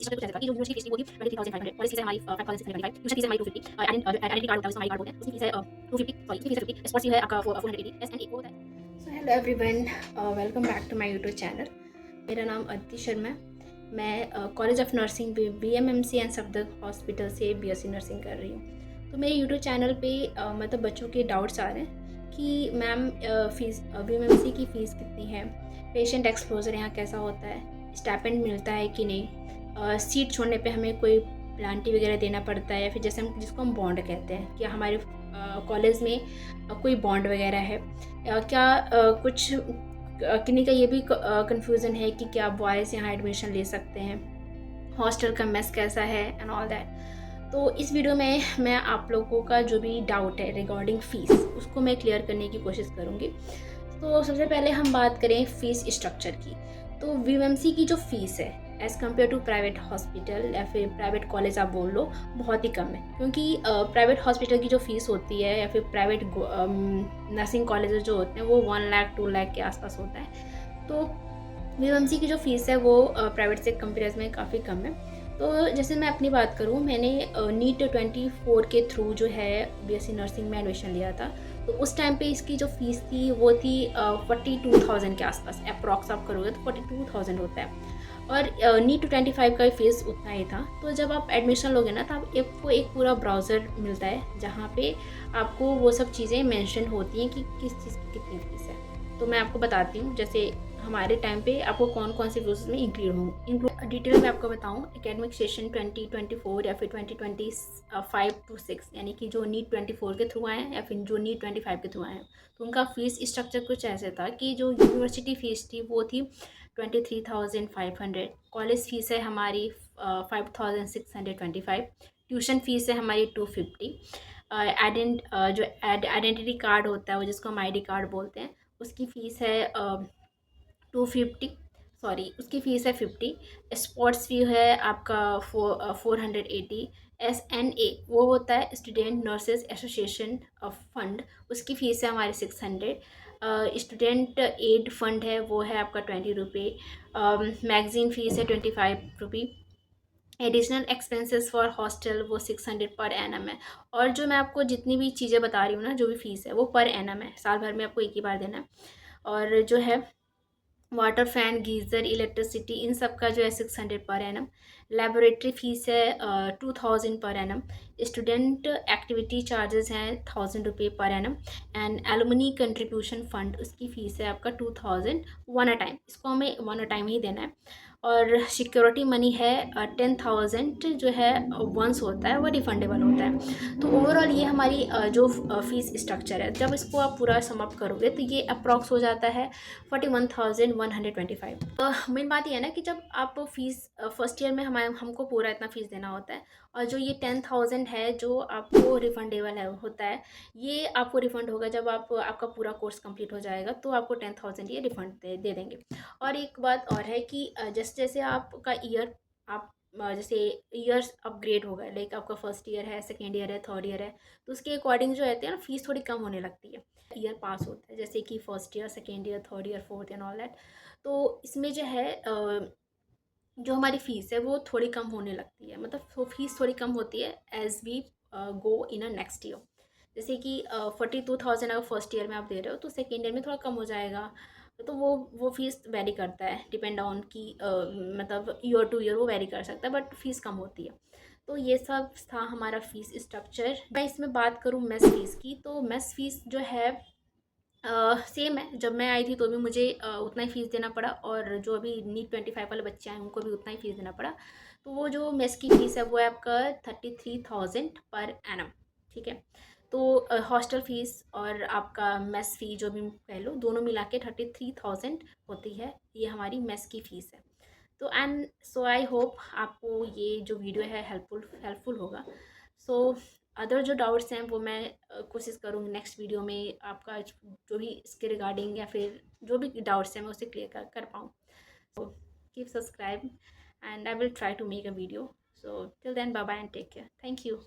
इसका कुछ ऐसा था कि जो यूनिवर्सिटी फीस थी वो थी 23,500 कॉलेज फीस है हमारी 5,625, ट्यूशन फीस है हमारी 250, आइडेंटिटी कार्ड होता है उसको हमारी कार्ड बोलते हैं, उसकी फीस है 250, सॉरी उसकी फीस है 50, स्पोर्ट्स फीस है आपका 480, एस एंड ए वो होता है। So hello everyone, welcome back to my YouTube channel. मेरा नाम अदिति शर्मा है। मैं college of nursing BMMC and Safdar hospital से BSc नर्सिंग कर रही हूँ। तो मेरे यूट्यूब चैनल पे मतलब बच्चों के डाउट्स आ रहे हैं कि मैम फीस BMMC की फ़ीस कितनी है, पेशेंट एक्सपोजर यहाँ कैसा होता है, स्टाइपेंड मिलता है कि नहीं, सीट छोड़ने पे हमें कोई प्लांटी वगैरह देना पड़ता है या फिर जैसे हम जिसको हम बॉन्ड कहते हैं कि हमारे कॉलेज में कोई बॉन्ड वगैरह है, क्या कुछ किन्हीं का ये भी कन्फ्यूज़न है कि क्या बॉयज़ यहाँ एडमिशन ले सकते हैं, हॉस्टल का मेस कैसा है एंड ऑल दैट। तो इस वीडियो में मैं आप लोगों का जो भी डाउट है रिगार्डिंग फ़ीस उसको मैं क्लियर करने की कोशिश करूँगी। तो सबसे पहले हम बात करें फ़ीस स्ट्रक्चर की। तो BMC की जो फ़ीस है as compare to private hospital या फिर प्राइवेट कॉलेज आप बोल लो, बहुत ही कम है। क्योंकि प्राइवेट हॉस्पिटल की जो फ़ीस होती है या फिर प्राइवेट नर्सिंग कॉलेजेस जो होते हैं वो 1 लाख 2 लाख के आसपास होता है। तो BMC की जो फ़ीस है वो प्राइवेट से कंपेरिज़न में काफ़ी कम है। तो जैसे मैं अपनी बात करूँ, मैंने नीट 24 के थ्रू जो है BSc नर्सिंग में एडमिशन लिया था। तो उस टाइम पे इसकी जो फ़ीस थी वो थी 42,000 के आसपास, अप्रॉक्स आप करोगे तो 42,000 होता है। और नीट 25 का फ़ीस उतना ही था। तो जब आप एडमिशन लोगे ना तो आपको एक पूरा ब्राउज़र मिलता है जहाँ पे आपको वो सब चीज़ें मेंशन होती हैं कि किस चीज़ की कितनी फ़ीस है। तो मैं आपको बताती हूँ, जैसे हमारे टाइम पे आपको कौन कौन से कोर्सेज में इंक्लूड डिटेल में आपको बताऊँ। एकेडमिक सेशन 2024 या फिर 2025 टू 6 यानी कि जो नीट 24 के थ्रू आए हैं या फिर जो नीट 25 के थ्रू आए हैं, तो उनका फ़ीस स्ट्रक्चर कुछ ऐसे था कि जो यूनिवर्सिटी फ़ीस थी वो थी 23,500, कॉलेज फ़ीस है हमारी 5,625, ट्यूशन फ़ीस है हमारी 250, जो आइडेंटिटी कार्ड होता है वो जिसको हम ID कार्ड बोलते हैं उसकी फ़ीस है 250, सॉरी उसकी फ़ीस है 50, स्पोर्ट्स फ़ी है आपका 480, SNA वो होता है स्टूडेंट नर्सेज एसोसिएशन फंड, उसकी फ़ीस है हमारी 600, स्टूडेंट एड फंड है वो है आपका 20 रुपये, मैगज़ीन फ़ीस है 25 रुपये, एडिशनल एक्सपेंसेस फॉर हॉस्टल वो 600 पर एनम है। और जो मैं आपको जितनी भी चीज़ें बता रही हूँ ना, जो भी फ़ीस है वो पर एनम है, साल भर में आपको एक ही बार देना है। और जो है water fan geyser electricity in सब का जो है 600 पर एनम, लेबोरेटरी फ़ीस है 2000 per annum, student activity charges हैं 1000 रुपये per annum, and alumni contribution fund उसकी फ़ीस है आपका 2000 वन अ टाइम, इसको हमें वन अ टाइम ही देना है। और सिक्योरिटी मनी है 10,000 जो है वंस होता है वो रिफंडेबल होता है। तो ओवरऑल ये हमारी जो फ़ीस स्ट्रक्चर है, जब इसको आप पूरा सम अप करोगे तो ये अप्रॉक्स हो जाता है 41,125। मेन बात ये है ना कि जब आप फ़ीस फर्स्ट ईयर में हमारे हमको पूरा इतना फ़ीस देना होता है, और जो ये 10,000 है जो आपको रिफंडेबल है होता है, ये आपको रिफ़ंड होगा जब आपका पूरा कोर्स कंप्लीट हो जाएगा, तो आपको 10,000 ये रिफ़ंड दे देंगे। और एक बात और है कि जैसे जैसे आपका ईयर आप जैसे ईयर्स अपग्रेड होगा, लाइक आपका फर्स्ट ईयर है, सेकेंड ईयर है, थर्ड ईयर है, तो उसके अकॉर्डिंग जो रहती है ना फ़ीस थोड़ी कम होने लगती है। ईयर पास होता है जैसे कि first year, second year, third year, fourth and all that. तो इसमें जो है जो हमारी फ़ीस है वो थोड़ी कम होने लगती है, मतलब वो फ़ीस थोड़ी कम होती है as we go in a next year. जैसे कि 42,000 अगर फर्स्ट ईयर में आप दे रहे हो तो सेकेंड ईयर में थोड़ा कम हो जाएगा। तो वो फ़ीस वेरी करता है, डिपेंड ऑन कि मतलब ईयर टू ईयर वो वेरी कर सकता है, बट फ़ीस कम होती है। तो ये सब था हमारा फ़ीस स्ट्रक्चर। मैं इसमें बात करूँ मेस फ़ीस की, तो मेस फ़ीस जो है सेम है, जब मैं आई थी तो भी मुझे उतना ही फ़ीस देना पड़ा, और जो अभी नीट 25 वाले बच्चे आए हैं उनको भी उतना ही फ़ीस देना पड़ा। तो वो जो मेस की फ़ीस है वो है आपका 33,000 पर एनम, ठीक है। तो हॉस्टल फ़ीस और आपका मेस फ़ी जो भी कह लो, दोनों मिला के 33,000 होती है, ये हमारी मेस की फ़ीस है। तो एंड सो आई होप आपको ये जो वीडियो है हेल्पफुल होगा। सो अदर जो डाउट्स हैं वो मैं कोशिश करूँगी नेक्स्ट वीडियो में आपका जो भी इसके रिगार्डिंग या फिर जो भी डाउट्स हैं मैं उसे क्लियर कर पाऊँ। So keep subscribe and I will try to make a video. So till then bye bye and take care, thank you.